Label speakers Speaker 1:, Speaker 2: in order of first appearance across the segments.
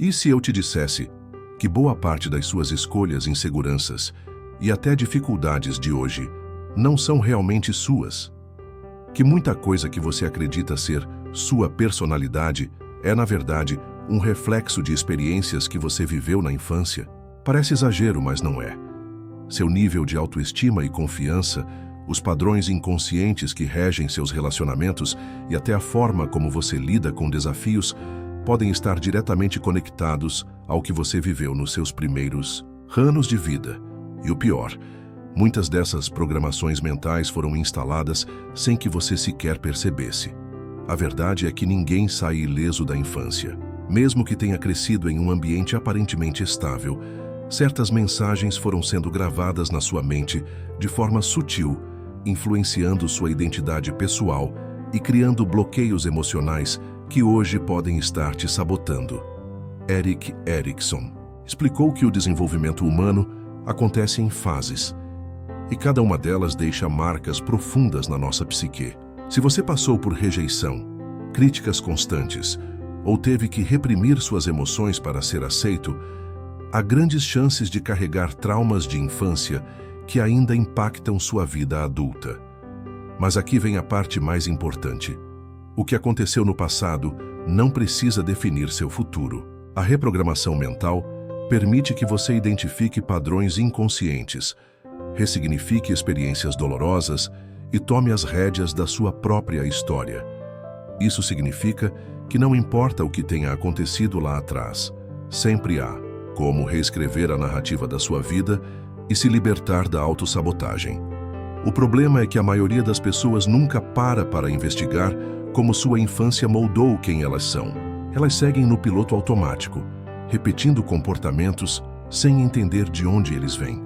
Speaker 1: E se eu te dissesse que boa parte das suas escolhas, inseguranças e até dificuldades de hoje não são realmente suas? Que muita coisa que você acredita ser sua personalidade é, na verdade, um reflexo de experiências que você viveu na infância? Parece exagero, mas não é. Seu nível de autoestima e confiança, os padrões inconscientes que regem seus relacionamentos e até a forma como você lida com desafios podem estar diretamente conectados ao que você viveu nos seus primeiros anos de vida. E o pior, muitas dessas programações mentais foram instaladas sem que você sequer percebesse. A verdade é que ninguém sai ileso da infância. Mesmo que tenha crescido em um ambiente aparentemente estável, certas mensagens foram sendo gravadas na sua mente de forma sutil, influenciando sua identidade pessoal e criando bloqueios emocionais que hoje podem estar te sabotando. Erik Erikson explicou que o desenvolvimento humano acontece em fases, e cada uma delas deixa marcas profundas na nossa psique. Se você passou por rejeição, críticas constantes, ou teve que reprimir suas emoções para ser aceito, há grandes chances de carregar traumas de infância que ainda impactam sua vida adulta. Mas aqui vem a parte mais importante. O que aconteceu no passado não precisa definir seu futuro. A reprogramação mental permite que você identifique padrões inconscientes, ressignifique experiências dolorosas e tome as rédeas da sua própria história. Isso significa que não importa o que tenha acontecido lá atrás, sempre há como reescrever a narrativa da sua vida e se libertar da autossabotagem. O problema é que a maioria das pessoas nunca para investigar como sua infância moldou quem elas são. Elas seguem no piloto automático, repetindo comportamentos sem entender de onde eles vêm.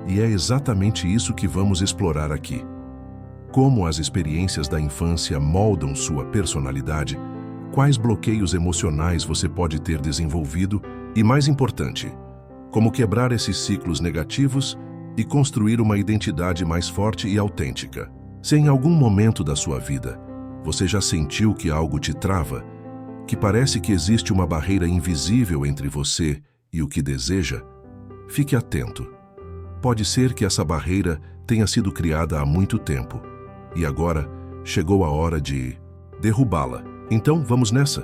Speaker 1: E é exatamente isso que vamos explorar aqui. Como as experiências da infância moldam sua personalidade, quais bloqueios emocionais você pode ter desenvolvido e, mais importante, como quebrar esses ciclos negativos e construir uma identidade mais forte e autêntica. Se em algum momento da sua vida você já sentiu que algo te trava, que parece que existe uma barreira invisível entre você e o que deseja, fique atento. Pode ser que essa barreira tenha sido criada há muito tempo e agora chegou a hora de derrubá-la. Então, vamos nessa.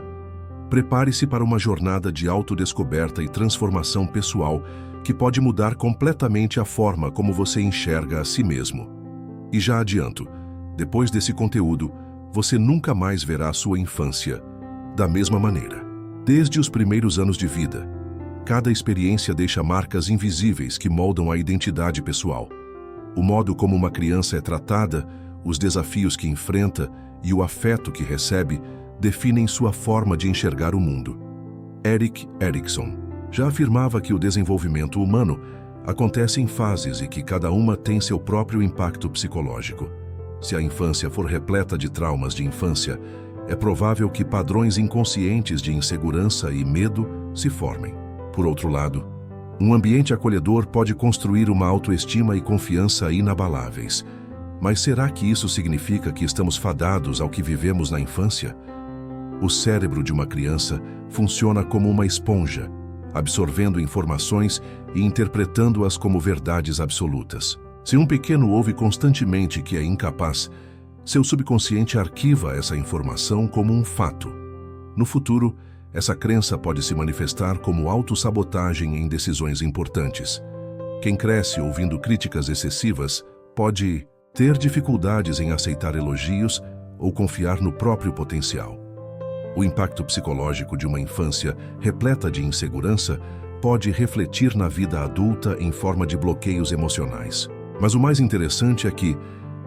Speaker 1: Prepare-se para uma jornada de autodescoberta e transformação pessoal que pode mudar completamente a forma como você enxerga a si mesmo. E já adianto, depois desse conteúdo, você nunca mais verá a sua infância da mesma maneira. Desde os primeiros anos de vida, cada experiência deixa marcas invisíveis que moldam a identidade pessoal. O modo como uma criança é tratada, os desafios que enfrenta e o afeto que recebe definem sua forma de enxergar o mundo. Erik Erikson já afirmava que o desenvolvimento humano acontece em fases e que cada uma tem seu próprio impacto psicológico. Se a infância for repleta de traumas de infância, é provável que padrões inconscientes de insegurança e medo se formem. Por outro lado, um ambiente acolhedor pode construir uma autoestima e confiança inabaláveis. Mas será que isso significa que estamos fadados ao que vivemos na infância? O cérebro de uma criança funciona como uma esponja, absorvendo informações e interpretando-as como verdades absolutas. Se um pequeno ouve constantemente que é incapaz, seu subconsciente arquiva essa informação como um fato. No futuro, essa crença pode se manifestar como autossabotagem em decisões importantes. Quem cresce ouvindo críticas excessivas pode ter dificuldades em aceitar elogios ou confiar no próprio potencial. O impacto psicológico de uma infância repleta de insegurança pode refletir na vida adulta em forma de bloqueios emocionais. Mas o mais interessante é que,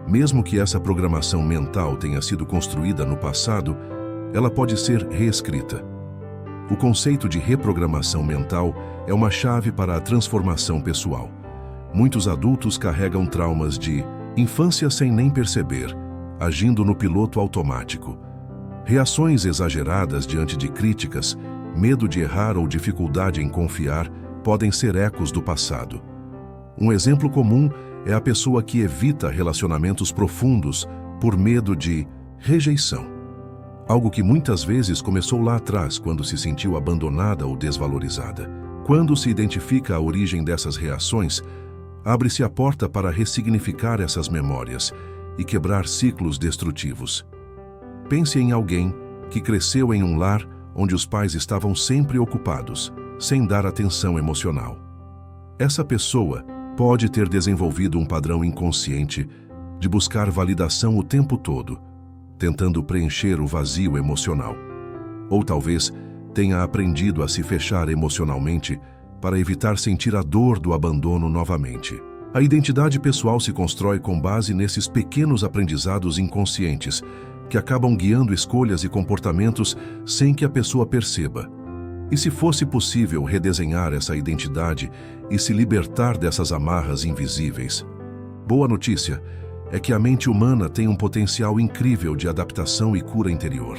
Speaker 1: mesmo que essa programação mental tenha sido construída no passado, ela pode ser reescrita. O conceito de reprogramação mental é uma chave para a transformação pessoal. Muitos adultos carregam traumas de infância sem nem perceber, agindo no piloto automático. Reações exageradas diante de críticas, medo de errar ou dificuldade em confiar podem ser ecos do passado. Um exemplo comum é a pessoa que evita relacionamentos profundos por medo de rejeição. algo que muitas vezes começou lá atrás, quando se sentiu abandonada ou desvalorizada. Quando se identifica a origem dessas reações, abre-se a porta para ressignificar essas memórias e quebrar ciclos destrutivos. Pense em alguém que cresceu em um lar onde os pais estavam sempre ocupados, sem dar atenção emocional. Essa pessoa pode ter desenvolvido um padrão inconsciente de buscar validação o tempo todo, tentando preencher o vazio emocional. Ou talvez tenha aprendido a se fechar emocionalmente para evitar sentir a dor do abandono novamente. A identidade pessoal se constrói com base nesses pequenos aprendizados inconscientes que acabam guiando escolhas e comportamentos sem que a pessoa perceba. E se fosse possível redesenhar essa identidade e se libertar dessas amarras invisíveis? Boa notícia é que a mente humana tem um potencial incrível de adaptação e cura interior.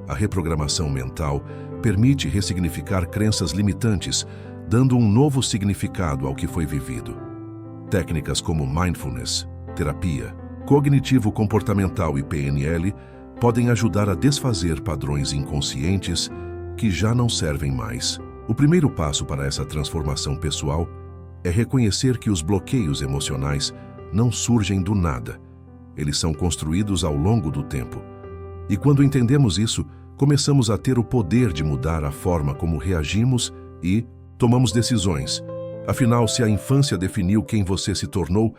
Speaker 1: A reprogramação mental permite ressignificar crenças limitantes, dando um novo significado ao que foi vivido. Técnicas como mindfulness, terapia, cognitivo-comportamental e PNL podem ajudar a desfazer padrões inconscientes que já não servem mais. O primeiro passo para essa transformação pessoal é reconhecer que os bloqueios emocionais não surgem do nada. Eles são construídos ao longo do tempo. E quando entendemos isso, começamos a ter o poder de mudar a forma como reagimos e tomamos decisões. Afinal, se a infância definiu quem você se tornou,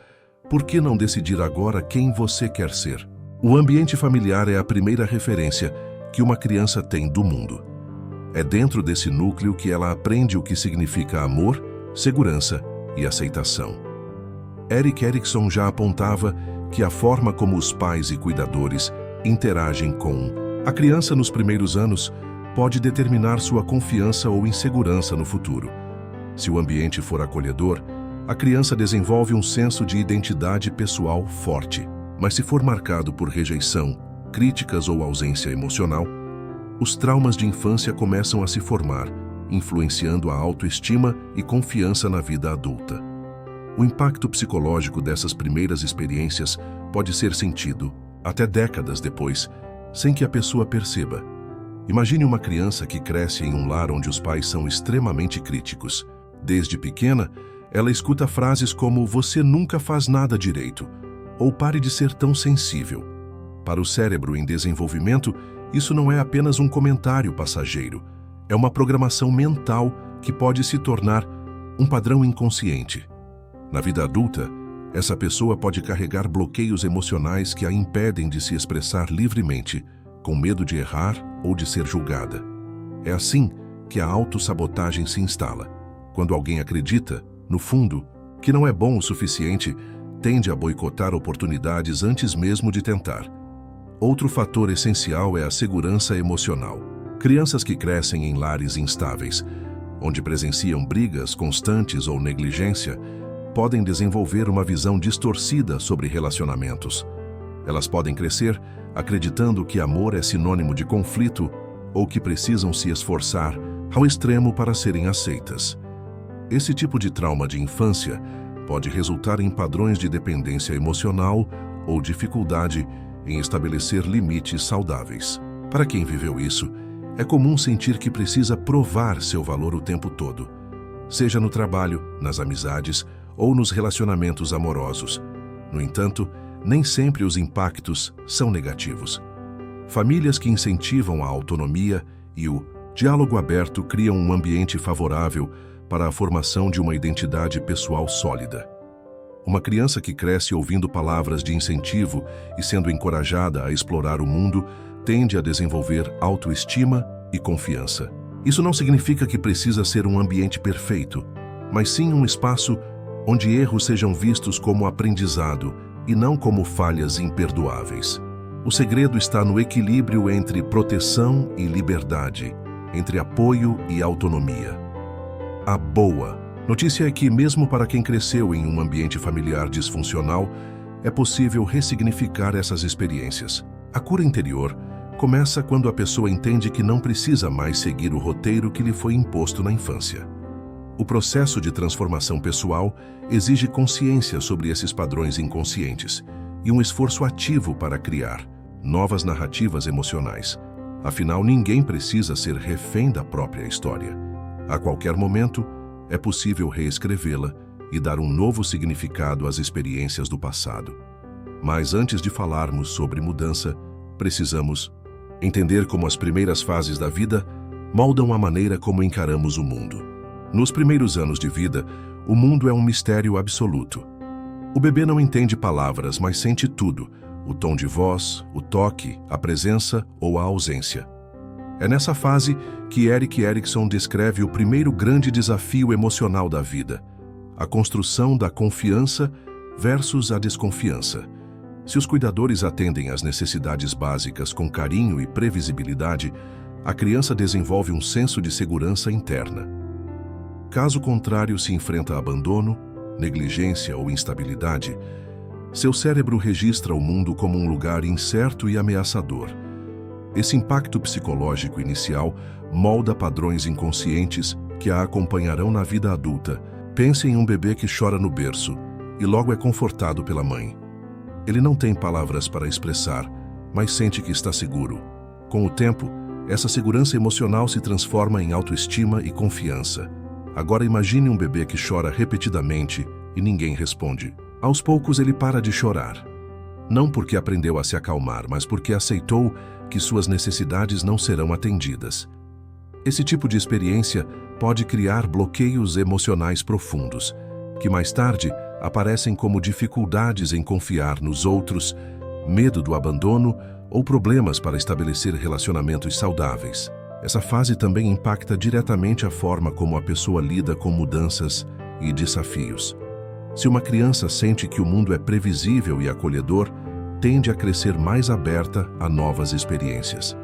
Speaker 1: por que não decidir agora quem você quer ser? O ambiente familiar é a primeira referência que uma criança tem do mundo. É dentro desse núcleo que ela aprende o que significa amor, segurança e aceitação. Erik Erikson já apontava que a forma como os pais e cuidadores interagem com a criança nos primeiros anos pode determinar sua confiança ou insegurança no futuro. Se o ambiente for acolhedor, a criança desenvolve um senso de identidade pessoal forte. Mas se for marcado por rejeição, críticas ou ausência emocional, os traumas de infância começam a se formar, influenciando a autoestima e confiança na vida adulta. O impacto psicológico dessas primeiras experiências pode ser sentido, até décadas depois, sem que a pessoa perceba. Imagine uma criança que cresce em um lar onde os pais são extremamente críticos. Desde pequena, ela escuta frases como "você nunca faz nada direito" ou "pare de ser tão sensível". Para o cérebro em desenvolvimento, isso não é apenas um comentário passageiro, é uma programação mental que pode se tornar um padrão inconsciente. Na vida adulta, essa pessoa pode carregar bloqueios emocionais que a impedem de se expressar livremente, com medo de errar ou de ser julgada. É assim que a autossabotagem se instala. Quando alguém acredita, no fundo, que não é bom o suficiente, tende a boicotar oportunidades antes mesmo de tentar. Outro fator essencial é a segurança emocional. Crianças que crescem em lares instáveis, onde presenciam brigas constantes ou negligência, podem desenvolver uma visão distorcida sobre relacionamentos. Elas podem crescer acreditando que amor é sinônimo de conflito ou que precisam se esforçar ao extremo para serem aceitas. Esse tipo de trauma de infância pode resultar em padrões de dependência emocional ou dificuldade em estabelecer limites saudáveis. Para quem viveu isso, é comum sentir que precisa provar seu valor o tempo todo, seja no trabalho, nas amizades ou nos relacionamentos amorosos. No entanto, nem sempre os impactos são negativos. Famílias que incentivam a autonomia e o diálogo aberto criam um ambiente favorável para a formação de uma identidade pessoal sólida. Uma criança que cresce ouvindo palavras de incentivo e sendo encorajada a explorar o mundo tende a desenvolver autoestima e confiança. Isso não significa que precisa ser um ambiente perfeito, mas sim um espaço onde erros sejam vistos como aprendizado e não como falhas imperdoáveis. O segredo está no equilíbrio entre proteção e liberdade, entre apoio e autonomia. A boa notícia é que, mesmo para quem cresceu em um ambiente familiar disfuncional, é possível ressignificar essas experiências. A cura interior começa quando a pessoa entende que não precisa mais seguir o roteiro que lhe foi imposto na infância. O processo de transformação pessoal exige consciência sobre esses padrões inconscientes e um esforço ativo para criar novas narrativas emocionais. Afinal, ninguém precisa ser refém da própria história. A qualquer momento, é possível reescrevê-la e dar um novo significado às experiências do passado. Mas antes de falarmos sobre mudança, precisamos entender como as primeiras fases da vida moldam a maneira como encaramos o mundo. Nos primeiros anos de vida, o mundo é um mistério absoluto. O bebê não entende palavras, mas sente tudo: o tom de voz, o toque, a presença ou a ausência. É nessa fase que Erik Erikson descreve o primeiro grande desafio emocional da vida: a construção da confiança versus a desconfiança. Se os cuidadores atendem às necessidades básicas com carinho e previsibilidade, a criança desenvolve um senso de segurança interna. Caso contrário, se enfrenta abandono, negligência ou instabilidade, seu cérebro registra o mundo como um lugar incerto e ameaçador. Esse impacto psicológico inicial molda padrões inconscientes que a acompanharão na vida adulta. Pense em um bebê que chora no berço e logo é confortado pela mãe. Ele não tem palavras para expressar, mas sente que está seguro. Com o tempo, essa segurança emocional se transforma em autoestima e confiança. Agora imagine um bebê que chora repetidamente e ninguém responde. Aos poucos ele para de chorar. Não porque aprendeu a se acalmar, mas porque aceitou que suas necessidades não serão atendidas. Esse tipo de experiência pode criar bloqueios emocionais profundos, que mais tarde aparecem como dificuldades em confiar nos outros, medo do abandono ou problemas para estabelecer relacionamentos saudáveis. Essa fase também impacta diretamente a forma como a pessoa lida com mudanças e desafios. Se uma criança sente que o mundo é previsível e acolhedor, tende a crescer mais aberta a novas experiências.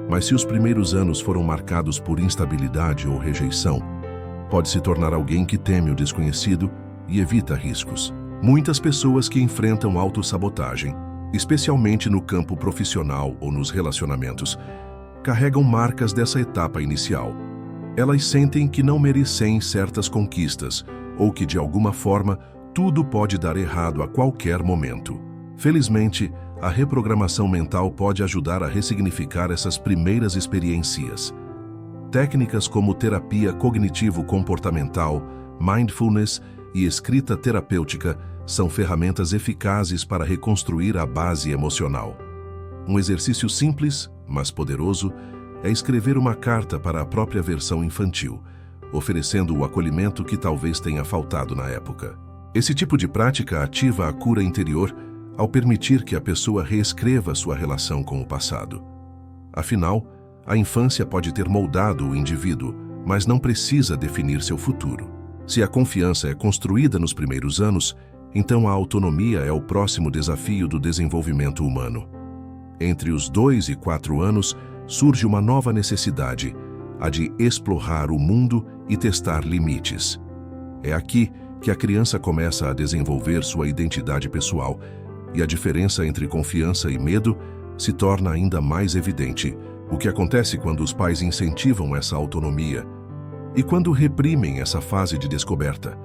Speaker 1: Mas se os primeiros anos foram marcados por instabilidade ou rejeição, pode se tornar alguém que teme o desconhecido e evita riscos. Muitas pessoas que enfrentam autossabotagem, especialmente no campo profissional ou nos relacionamentos, carregam marcas dessa etapa inicial. Elas sentem que não merecem certas conquistas ou que, de alguma forma, tudo pode dar errado a qualquer momento. Felizmente, a reprogramação mental pode ajudar a ressignificar essas primeiras experiências. Técnicas como terapia cognitivo-comportamental, mindfulness e escrita terapêutica são ferramentas eficazes para reconstruir a base emocional. Um exercício simples, mas poderoso, é escrever uma carta para a própria versão infantil, oferecendo o acolhimento que talvez tenha faltado na época. Esse tipo de prática ativa a cura interior ao permitir que a pessoa reescreva sua relação com o passado. Afinal, a infância pode ter moldado o indivíduo, mas não precisa definir seu futuro. Se a confiança é construída nos primeiros anos, então a autonomia é o próximo desafio do desenvolvimento humano. Entre os 2 e 4 anos, surge uma nova necessidade, a de explorar o mundo e testar limites. É aqui que a criança começa a desenvolver sua identidade pessoal, e a diferença entre confiança e medo se torna ainda mais evidente. O que acontece quando os pais incentivam essa autonomia e quando reprimem essa fase de descoberta?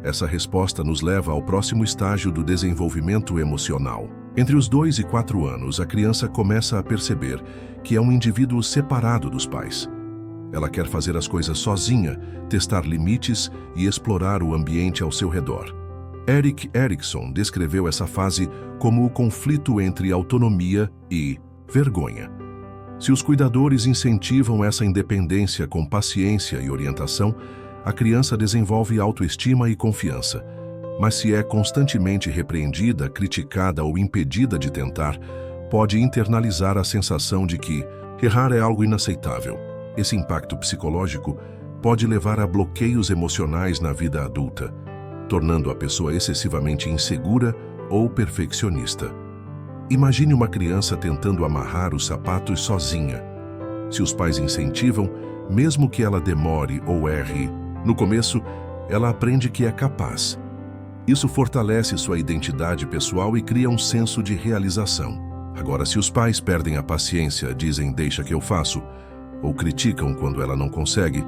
Speaker 1: Essa resposta nos leva ao próximo estágio do desenvolvimento emocional. Entre os 2 e 4 anos, a criança começa a perceber que é um indivíduo separado dos pais. Ela quer fazer as coisas sozinha, testar limites e explorar o ambiente ao seu redor. Erik Erikson descreveu essa fase como o conflito entre autonomia e vergonha. Se os cuidadores incentivam essa independência com paciência e orientação, a criança desenvolve autoestima e confiança. Mas se é constantemente repreendida, criticada ou impedida de tentar, pode internalizar a sensação de que errar é algo inaceitável. Esse impacto psicológico pode levar a bloqueios emocionais na vida adulta, tornando a pessoa excessivamente insegura ou perfeccionista. Imagine uma criança tentando amarrar os sapatos sozinha. Se os pais incentivam, mesmo que ela demore ou erre, no começo, ela aprende que é capaz. Isso fortalece sua identidade pessoal e cria um senso de realização. Agora, se os pais perdem a paciência, dizem "deixa que eu faço", ou criticam quando ela não consegue,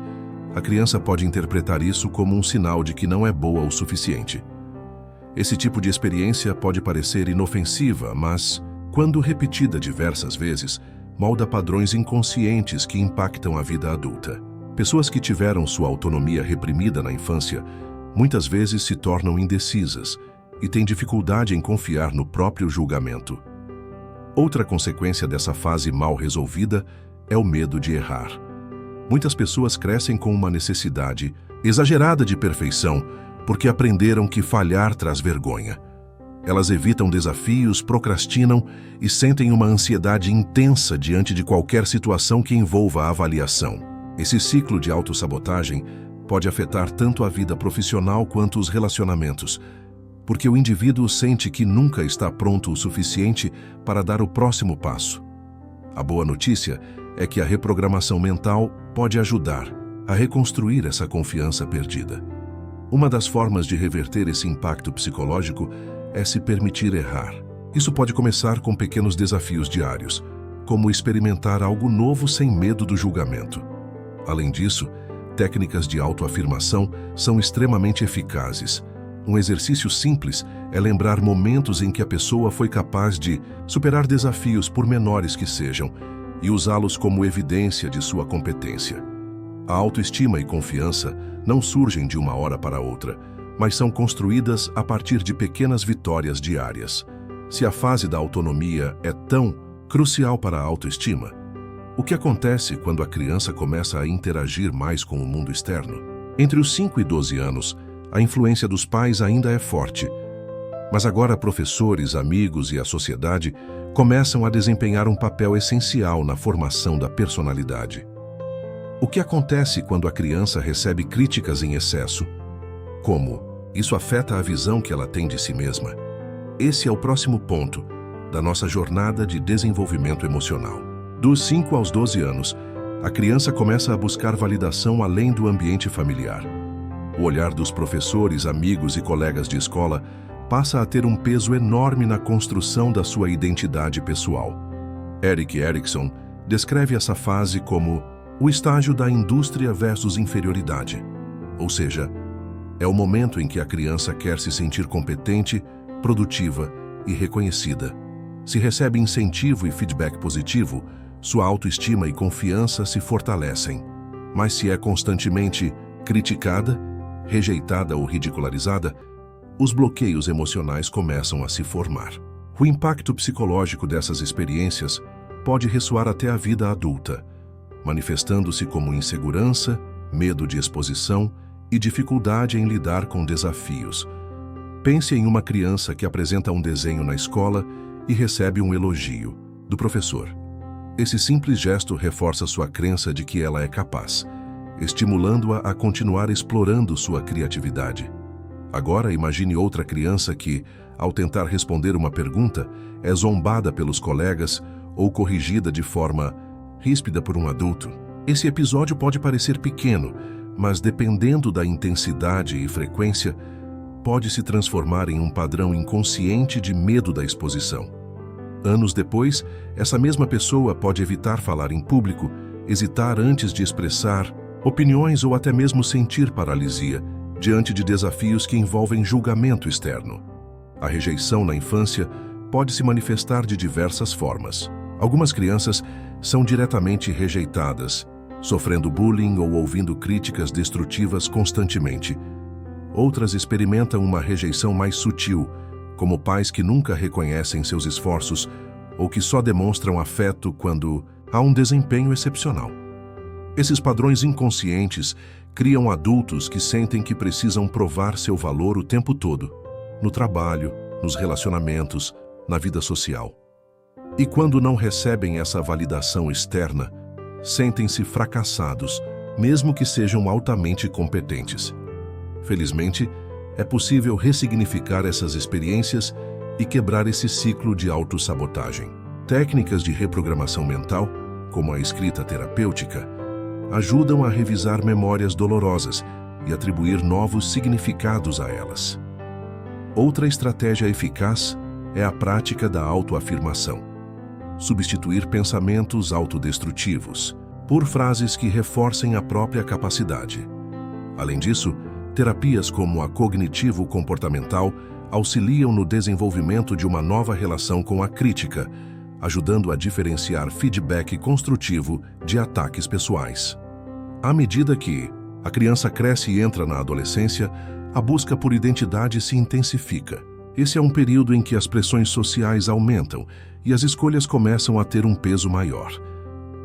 Speaker 1: a criança pode interpretar isso como um sinal de que não é boa o suficiente. Esse tipo de experiência pode parecer inofensiva, mas, quando repetida diversas vezes, molda padrões inconscientes que impactam a vida adulta. Pessoas que tiveram sua autonomia reprimida na infância muitas vezes se tornam indecisas e têm dificuldade em confiar no próprio julgamento. Outra consequência dessa fase mal resolvida é o medo de errar. Muitas pessoas crescem com uma necessidade exagerada de perfeição porque aprenderam que falhar traz vergonha. Elas evitam desafios, procrastinam e sentem uma ansiedade intensa diante de qualquer situação que envolva a avaliação. Esse ciclo de autossabotagem pode afetar tanto a vida profissional quanto os relacionamentos, porque o indivíduo sente que nunca está pronto o suficiente para dar o próximo passo. A boa notícia é que a reprogramação mental pode ajudar a reconstruir essa confiança perdida. Uma das formas de reverter esse impacto psicológico é se permitir errar. Isso pode começar com pequenos desafios diários, como experimentar algo novo sem medo do julgamento. Além disso, técnicas de autoafirmação são extremamente eficazes. Um exercício simples é lembrar momentos em que a pessoa foi capaz de superar desafios, por menores que sejam, e usá-los como evidência de sua competência. A autoestima e confiança não surgem de uma hora para outra, mas são construídas a partir de pequenas vitórias diárias. Se a fase da autonomia é tão crucial para a autoestima, o que acontece quando a criança começa a interagir mais com o mundo externo? Entre os 5 e 12 anos, a influência dos pais ainda é forte, mas agora professores, amigos e a sociedade começam a desempenhar um papel essencial na formação da personalidade. O que acontece quando a criança recebe críticas em excesso? Como isso afeta a visão que ela tem de si mesma? Esse é o próximo ponto da nossa jornada de desenvolvimento emocional. Dos 5 aos 12 anos, a criança começa a buscar validação além do ambiente familiar. O olhar dos professores, amigos e colegas de escola passa a ter um peso enorme na construção da sua identidade pessoal. Erik Erikson descreve essa fase como o estágio da indústria versus inferioridade, ou seja, é o momento em que a criança quer se sentir competente, produtiva e reconhecida. Se recebe incentivo e feedback positivo, sua autoestima e confiança se fortalecem. Mas se é constantemente criticada, rejeitada ou ridicularizada, os bloqueios emocionais começam a se formar. O impacto psicológico dessas experiências pode ressoar até a vida adulta, manifestando-se como insegurança, medo de exposição e dificuldade em lidar com desafios. Pense em uma criança que apresenta um desenho na escola e recebe um elogio do professor. Esse simples gesto reforça sua crença de que ela é capaz, estimulando-a a continuar explorando sua criatividade. Agora imagine outra criança que, ao tentar responder uma pergunta, é zombada pelos colegas ou corrigida de forma ríspida por um adulto. Esse episódio pode parecer pequeno, mas dependendo da intensidade e frequência, pode se transformar em um padrão inconsciente de medo da exposição. Anos depois, essa mesma pessoa pode evitar falar em público, hesitar antes de expressar opiniões ou até mesmo sentir paralisia diante de desafios que envolvem julgamento externo. A rejeição na infância pode se manifestar de diversas formas. Algumas crianças são diretamente rejeitadas, sofrendo bullying ou ouvindo críticas destrutivas constantemente. Outras experimentam uma rejeição mais sutil, como pais que nunca reconhecem seus esforços ou que só demonstram afeto quando há um desempenho excepcional. Esses padrões inconscientes criam adultos que sentem que precisam provar seu valor o tempo todo, no trabalho, nos relacionamentos, na vida social. E quando não recebem essa validação externa, sentem-se fracassados, mesmo que sejam altamente competentes. Felizmente, é possível ressignificar essas experiências e quebrar esse ciclo de autossabotagem. Técnicas de reprogramação mental, como a escrita terapêutica, ajudam a revisar memórias dolorosas e atribuir novos significados a elas. Outra estratégia eficaz é a prática da autoafirmação. Substituir pensamentos autodestrutivos por frases que reforcem a própria capacidade. Além disso, terapias como a cognitivo-comportamental auxiliam no desenvolvimento de uma nova relação com a crítica, ajudando a diferenciar feedback construtivo de ataques pessoais. À medida que a criança cresce e entra na adolescência, a busca por identidade se intensifica. Esse é um período em que as pressões sociais aumentam e as escolhas começam a ter um peso maior.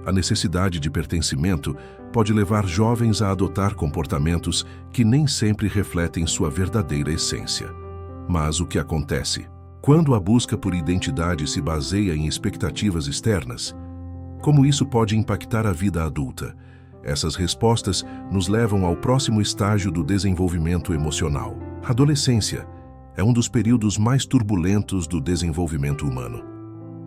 Speaker 1: A necessidade de pertencimento pode levar jovens a adotar comportamentos que nem sempre refletem sua verdadeira essência. Mas o que acontece? Quando a busca por identidade se baseia em expectativas externas, como isso pode impactar a vida adulta? Essas respostas nos levam ao próximo estágio do desenvolvimento emocional. A adolescência é um dos períodos mais turbulentos do desenvolvimento humano.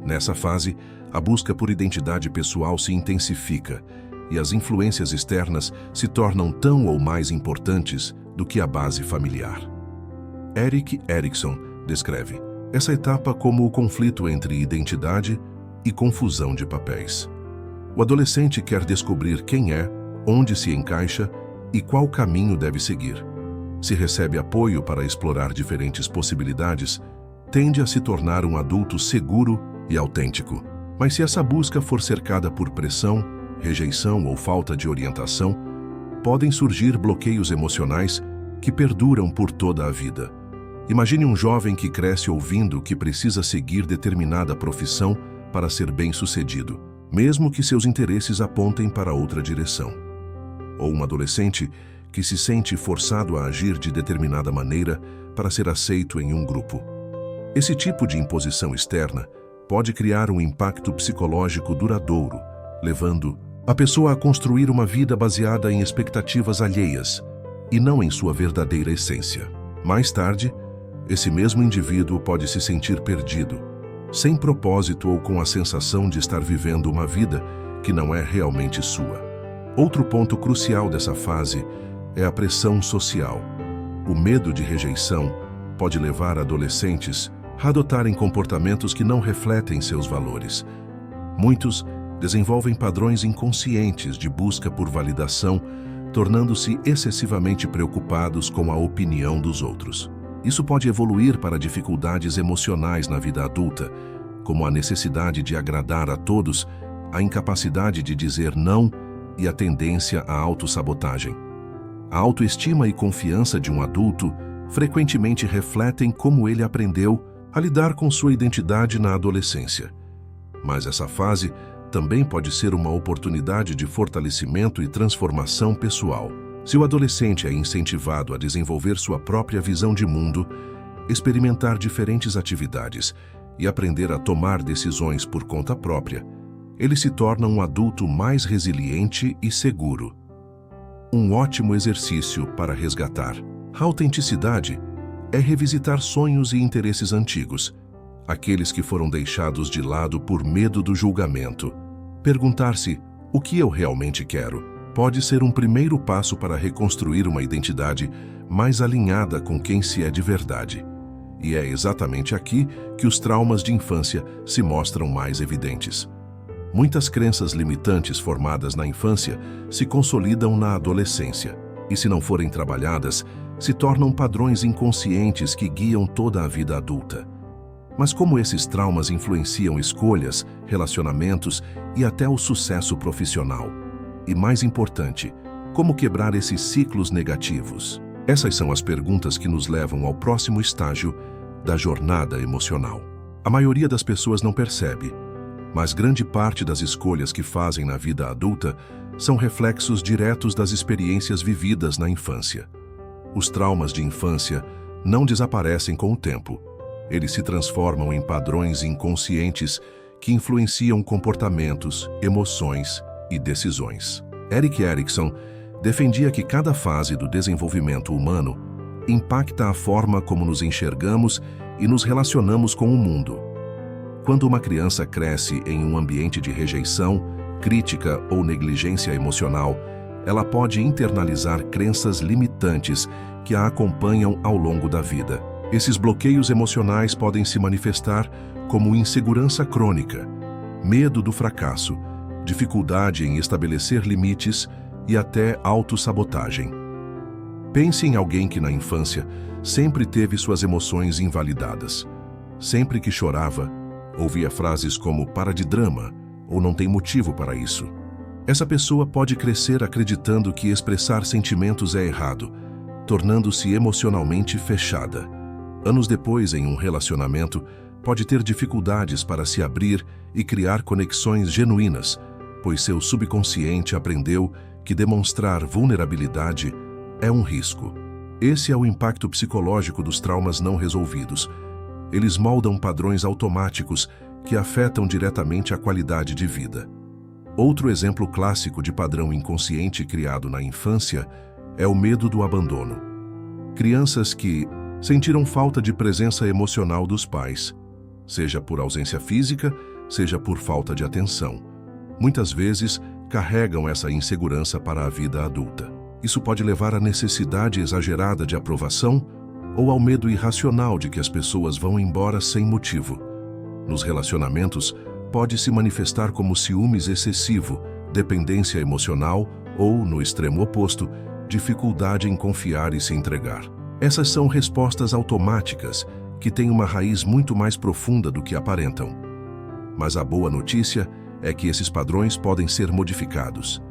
Speaker 1: Nessa fase, a busca por identidade pessoal se intensifica e as influências externas se tornam tão ou mais importantes do que a base familiar. Erik Erikson descreve essa etapa como o conflito entre identidade e confusão de papéis. O adolescente quer descobrir quem é, onde se encaixa e qual caminho deve seguir. Se recebe apoio para explorar diferentes possibilidades, tende a se tornar um adulto seguro e autêntico. Mas se essa busca for cercada por pressão, rejeição ou falta de orientação, podem surgir bloqueios emocionais que perduram por toda a vida. Imagine um jovem que cresce ouvindo que precisa seguir determinada profissão para ser bem-sucedido, mesmo que seus interesses apontem para outra direção. Ou um adolescente que se sente forçado a agir de determinada maneira para ser aceito em um grupo. Esse tipo de imposição externa pode criar um impacto psicológico duradouro, levando a pessoa a construir uma vida baseada em expectativas alheias e não em sua verdadeira essência. Mais tarde, esse mesmo indivíduo pode se sentir perdido, sem propósito ou com a sensação de estar vivendo uma vida que não é realmente sua. Outro ponto crucial dessa fase é a pressão social. O medo de rejeição pode levar adolescentes a adotarem comportamentos que não refletem seus valores. Muitos desenvolvem padrões inconscientes de busca por validação, tornando-se excessivamente preocupados com a opinião dos outros. Isso pode evoluir para dificuldades emocionais na vida adulta, como a necessidade de agradar a todos, a incapacidade de dizer não e a tendência à autossabotagem. A autoestima e confiança de um adulto frequentemente refletem como ele aprendeu a lidar com sua identidade na adolescência. Mas essa fase também pode ser uma oportunidade de fortalecimento e transformação pessoal. Se o adolescente é incentivado a desenvolver sua própria visão de mundo, experimentar diferentes atividades e aprender a tomar decisões por conta própria, ele se torna um adulto mais resiliente e seguro. Um ótimo exercício para resgatar a autenticidade é revisitar sonhos e interesses antigos, aqueles que foram deixados de lado por medo do julgamento. Perguntar-se: o que eu realmente quero? Pode ser um primeiro passo para reconstruir uma identidade mais alinhada com quem se é de verdade. E é exatamente aqui que os traumas de infância se mostram mais evidentes. Muitas crenças limitantes formadas na infância se consolidam na adolescência e, se não forem trabalhadas, se tornam padrões inconscientes que guiam toda a vida adulta. Mas como esses traumas influenciam escolhas, relacionamentos e até o sucesso profissional? E mais importante, como quebrar esses ciclos negativos? Essas são as perguntas que nos levam ao próximo estágio da jornada emocional. A maioria das pessoas não percebe, mas grande parte das escolhas que fazem na vida adulta são reflexos diretos das experiências vividas na infância. Os traumas de infância não desaparecem com o tempo. Eles se transformam em padrões inconscientes que influenciam comportamentos, emoções e decisões. Erik Erikson defendia que cada fase do desenvolvimento humano impacta a forma como nos enxergamos e nos relacionamos com o mundo. Quando uma criança cresce em um ambiente de rejeição, crítica ou negligência emocional, ela pode internalizar crenças limitantes que a acompanham ao longo da vida. Esses bloqueios emocionais podem se manifestar como insegurança crônica, medo do fracasso, dificuldade em estabelecer limites e até autossabotagem. Pense em alguém que na infância sempre teve suas emoções invalidadas. Sempre que chorava, ouvia frases como "para de drama" ou "não tem motivo para isso". Essa pessoa pode crescer acreditando que expressar sentimentos é errado, tornando-se emocionalmente fechada. Anos depois, em um relacionamento, pode ter dificuldades para se abrir e criar conexões genuínas, pois seu subconsciente aprendeu que demonstrar vulnerabilidade é um risco. Esse é o impacto psicológico dos traumas não resolvidos. Eles moldam padrões automáticos que afetam diretamente a qualidade de vida. Outro exemplo clássico de padrão inconsciente criado na infância é o medo do abandono. Crianças que sentiram falta de presença emocional dos pais, seja por ausência física, seja por falta de atenção. Muitas vezes, carregam essa insegurança para a vida adulta. Isso pode levar à necessidade exagerada de aprovação ou ao medo irracional de que as pessoas vão embora sem motivo. Nos relacionamentos, pode se manifestar como ciúmes excessivo, dependência emocional ou, no extremo oposto, dificuldade em confiar e se entregar. Essas são respostas automáticas que têm uma raiz muito mais profunda do que aparentam. Mas a boa notícia é que esses padrões podem ser modificados.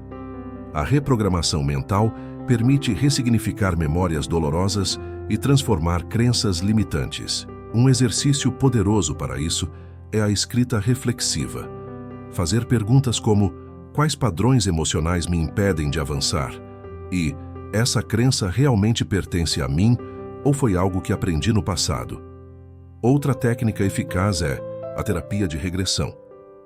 Speaker 1: A reprogramação mental permite ressignificar memórias dolorosas e transformar crenças limitantes. Um exercício poderoso para isso é a escrita reflexiva. Fazer perguntas como: quais padrões emocionais me impedem de avançar? E essa crença realmente pertence a mim ou foi algo que aprendi no passado? Outra técnica eficaz é a terapia de regressão,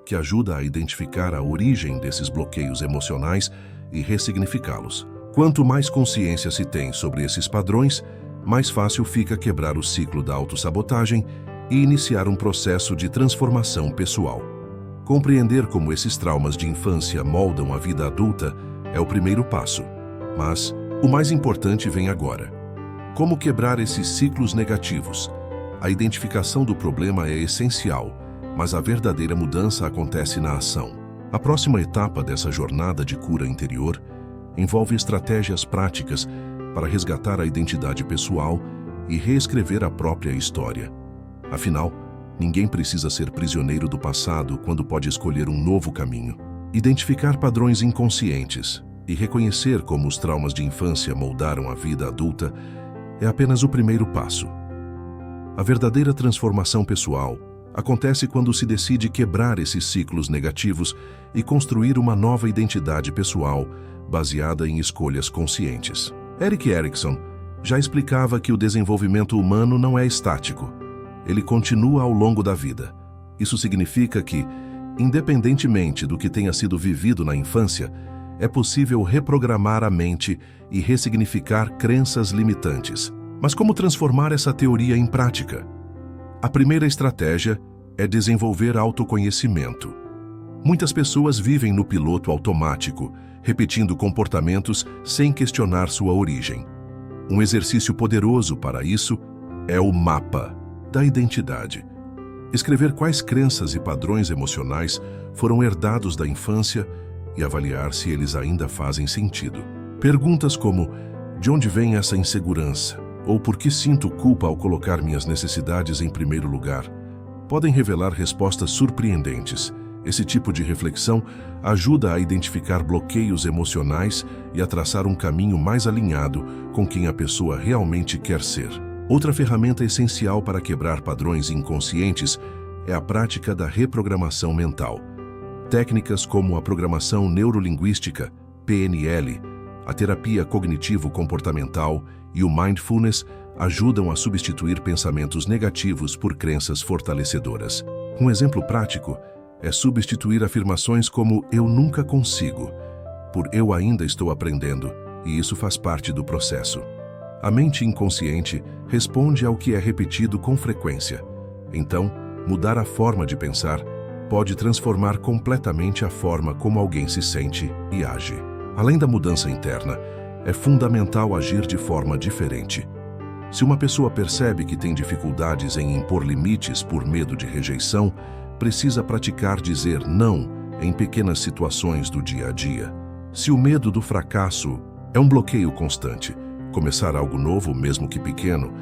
Speaker 1: que ajuda a identificar a origem desses bloqueios emocionais e ressignificá-los. Quanto mais consciência se tem sobre esses padrões, mais fácil fica quebrar o ciclo da autossabotagem e iniciar um processo de transformação pessoal. Compreender como esses traumas de infância moldam a vida adulta é o primeiro passo, mas o mais importante vem agora. Como quebrar esses ciclos negativos? A identificação do problema é essencial, mas a verdadeira mudança acontece na ação. A próxima etapa dessa jornada de cura interior envolve estratégias práticas para resgatar a identidade pessoal e reescrever a própria história. Afinal, ninguém precisa ser prisioneiro do passado quando pode escolher um novo caminho. Identificar padrões inconscientes e reconhecer como os traumas de infância moldaram a vida adulta é apenas o primeiro passo. A verdadeira transformação pessoal acontece quando se decide quebrar esses ciclos negativos e construir uma nova identidade pessoal baseada em escolhas conscientes. Erik Erikson já explicava que o desenvolvimento humano não é estático. Ele continua ao longo da vida. Isso significa que, independentemente do que tenha sido vivido na infância, é possível reprogramar a mente e ressignificar crenças limitantes. Mas como transformar essa teoria em prática? A primeira estratégia é desenvolver autoconhecimento. Muitas pessoas vivem no piloto automático, repetindo comportamentos sem questionar sua origem. Um exercício poderoso para isso é o mapa da identidade. Escrever quais crenças e padrões emocionais foram herdados da infância e avaliar se eles ainda fazem sentido. Perguntas como: de onde vem essa insegurança? Ou por que sinto culpa ao colocar minhas necessidades em primeiro lugar? Podem revelar respostas surpreendentes. Esse tipo de reflexão ajuda a identificar bloqueios emocionais e a traçar um caminho mais alinhado com quem a pessoa realmente quer ser. Outra ferramenta essencial para quebrar padrões inconscientes é a prática da reprogramação mental. Técnicas como a programação neurolinguística, PNL, a terapia cognitivo-comportamental e o mindfulness ajudam a substituir pensamentos negativos por crenças fortalecedoras. Um exemplo prático é substituir afirmações como "eu nunca consigo" por "eu ainda estou aprendendo", e isso faz parte do processo. A mente inconsciente responde ao que é repetido com frequência. Então, mudar a forma de pensar pode transformar completamente a forma como alguém se sente e age. Além da mudança interna, é fundamental agir de forma diferente. Se uma pessoa percebe que tem dificuldades em impor limites por medo de rejeição, precisa praticar dizer não em pequenas situações do dia a dia. Se o medo do fracasso é um bloqueio constante, começar algo novo, mesmo que pequeno,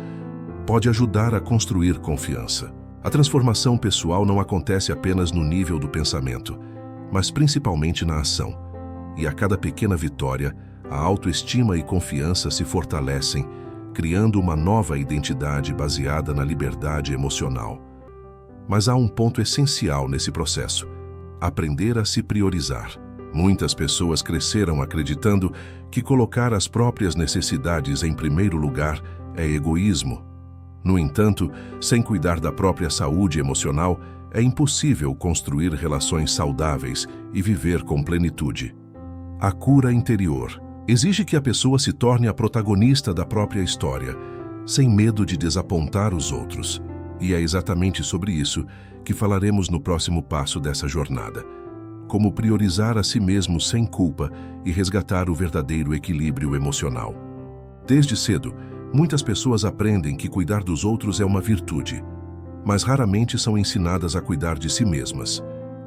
Speaker 1: pode ajudar a construir confiança. A transformação pessoal não acontece apenas no nível do pensamento, mas principalmente na ação. E a cada pequena vitória, a autoestima e confiança se fortalecem, criando uma nova identidade baseada na liberdade emocional. Mas há um ponto essencial nesse processo: aprender a se priorizar. Muitas pessoas cresceram acreditando que colocar as próprias necessidades em primeiro lugar é egoísmo. No entanto, sem cuidar da própria saúde emocional, é impossível construir relações saudáveis e viver com plenitude. A cura interior exige que a pessoa se torne a protagonista da própria história, sem medo de desapontar os outros. E é exatamente sobre isso que falaremos no próximo passo dessa jornada: como priorizar a si mesmo sem culpa e resgatar o verdadeiro equilíbrio emocional. Desde cedo, muitas pessoas aprendem que cuidar dos outros é uma virtude, mas raramente são ensinadas a cuidar de si mesmas.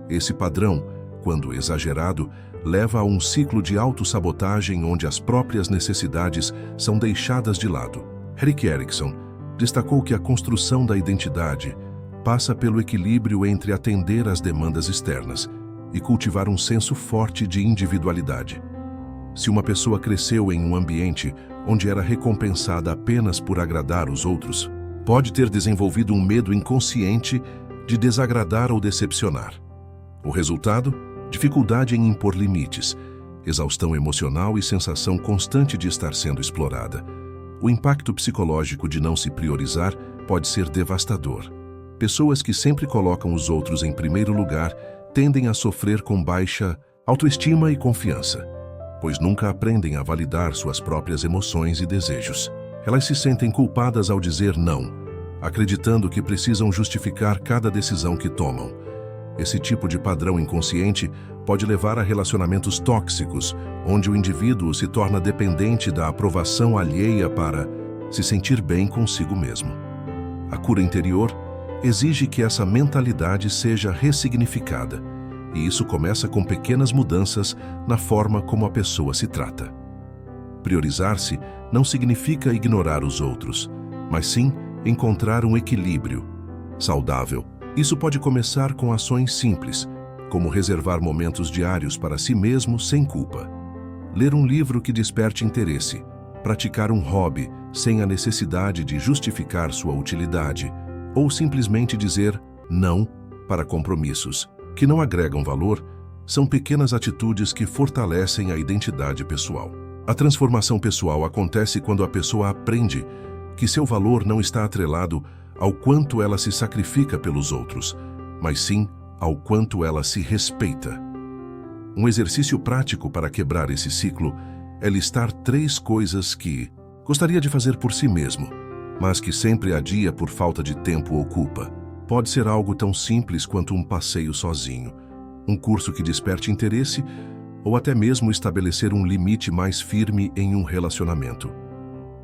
Speaker 1: Esse padrão, quando exagerado, leva a um ciclo de autossabotagem onde as próprias necessidades são deixadas de lado. Erik Erikson destacou que a construção da identidade passa pelo equilíbrio entre atender às demandas externas e cultivar um senso forte de individualidade. Se uma pessoa cresceu em um ambiente onde era recompensada apenas por agradar os outros, pode ter desenvolvido um medo inconsciente de desagradar ou decepcionar. O resultado? Dificuldade em impor limites, exaustão emocional e sensação constante de estar sendo explorada. O impacto psicológico de não se priorizar pode ser devastador. Pessoas que sempre colocam os outros em primeiro lugar tendem a sofrer com baixa autoestima e confiança, pois nunca aprendem a validar suas próprias emoções e desejos. Elas se sentem culpadas ao dizer não, acreditando que precisam justificar cada decisão que tomam. Esse tipo de padrão inconsciente pode levar a relacionamentos tóxicos, onde o indivíduo se torna dependente da aprovação alheia para se sentir bem consigo mesmo. A cura interior exige que essa mentalidade seja ressignificada, e isso começa com pequenas mudanças na forma como a pessoa se trata. Priorizar-se não significa ignorar os outros, mas sim encontrar um equilíbrio saudável. Isso pode começar com ações simples, como reservar momentos diários para si mesmo sem culpa, ler um livro que desperte interesse, praticar um hobby sem a necessidade de justificar sua utilidade, ou simplesmente dizer não para compromissos que não agregam valor. São pequenas atitudes que fortalecem a identidade pessoal. A transformação pessoal acontece quando a pessoa aprende que seu valor não está atrelado ao quanto ela se sacrifica pelos outros, mas sim ao quanto ela se respeita. Um exercício prático para quebrar esse ciclo é listar 3 coisas que gostaria de fazer por si mesmo, mas que sempre adia por falta de tempo ou culpa. Pode ser algo tão simples quanto um passeio sozinho, um curso que desperte interesse, ou até mesmo estabelecer um limite mais firme em um relacionamento.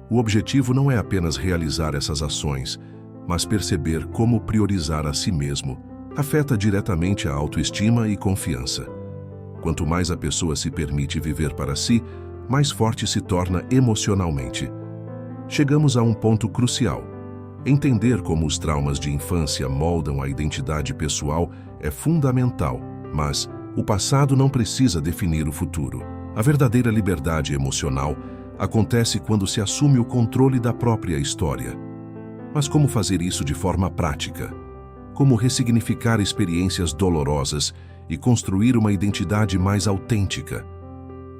Speaker 1: O objetivo não é apenas realizar essas ações, mas perceber como priorizar a si mesmo afeta diretamente a autoestima e confiança. Quanto mais a pessoa se permite viver para si, mais forte se torna emocionalmente. Chegamos a um ponto crucial. Entender como os traumas de infância moldam a identidade pessoal é fundamental, mas o passado não precisa definir o futuro. A verdadeira liberdade emocional acontece quando se assume o controle da própria história. Mas como fazer isso de forma prática? Como ressignificar experiências dolorosas e construir uma identidade mais autêntica?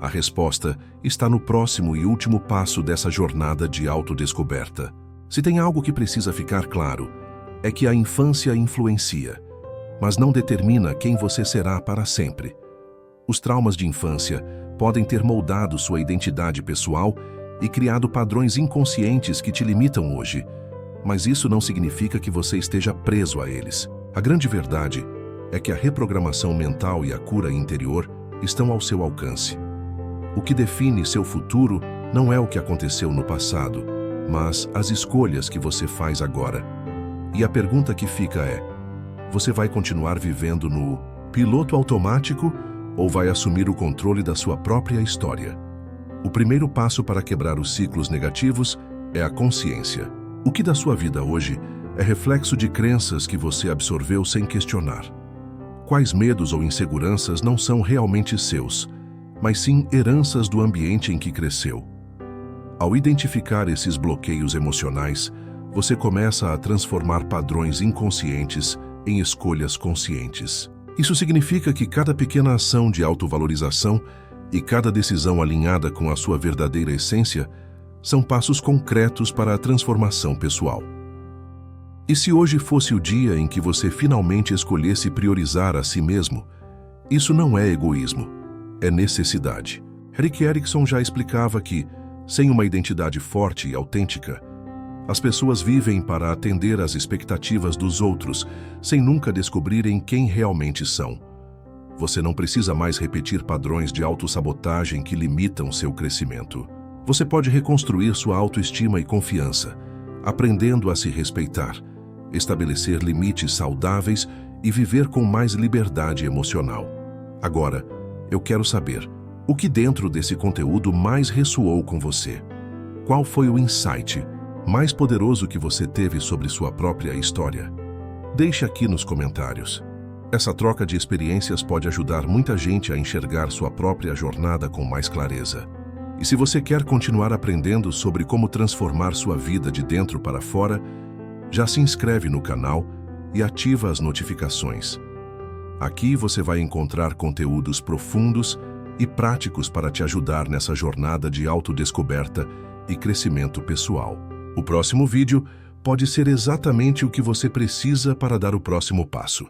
Speaker 1: A resposta está no próximo e último passo dessa jornada de autodescoberta. Se tem algo que precisa ficar claro, é que a infância influencia, mas não determina quem você será para sempre. Os traumas de infância podem ter moldado sua identidade pessoal e criado padrões inconscientes que te limitam hoje, mas isso não significa que você esteja preso a eles. A grande verdade é que a reprogramação mental e a cura interior estão ao seu alcance. O que define seu futuro não é o que aconteceu no passado, mas as escolhas que você faz agora. E a pergunta que fica é: você vai continuar vivendo no piloto automático ou vai assumir o controle da sua própria história? O primeiro passo para quebrar os ciclos negativos é a consciência. O que da sua vida hoje é reflexo de crenças que você absorveu sem questionar. Quais medos ou inseguranças não são realmente seus, mas sim heranças do ambiente em que cresceu? Ao identificar esses bloqueios emocionais, você começa a transformar padrões inconscientes em escolhas conscientes. Isso significa que cada pequena ação de autovalorização e cada decisão alinhada com a sua verdadeira essência são passos concretos para a transformação pessoal. E se hoje fosse o dia em que você finalmente escolhesse priorizar a si mesmo, isso não é egoísmo, é necessidade. Erik Erikson já explicava que, sem uma identidade forte e autêntica, as pessoas vivem para atender às expectativas dos outros, sem nunca descobrirem quem realmente são. Você não precisa mais repetir padrões de autossabotagem que limitam seu crescimento. Você pode reconstruir sua autoestima e confiança, aprendendo a se respeitar, estabelecer limites saudáveis e viver com mais liberdade emocional. Agora, eu quero saber, o que dentro desse conteúdo mais ressoou com você? Qual foi o insight mais poderoso que você teve sobre sua própria história? Deixe aqui nos comentários. Essa troca de experiências pode ajudar muita gente a enxergar sua própria jornada com mais clareza. E se você quer continuar aprendendo sobre como transformar sua vida de dentro para fora, já se inscreve no canal e ativa as notificações. Aqui você vai encontrar conteúdos profundos e práticos para te ajudar nessa jornada de autodescoberta e crescimento pessoal. O próximo vídeo pode ser exatamente o que você precisa para dar o próximo passo.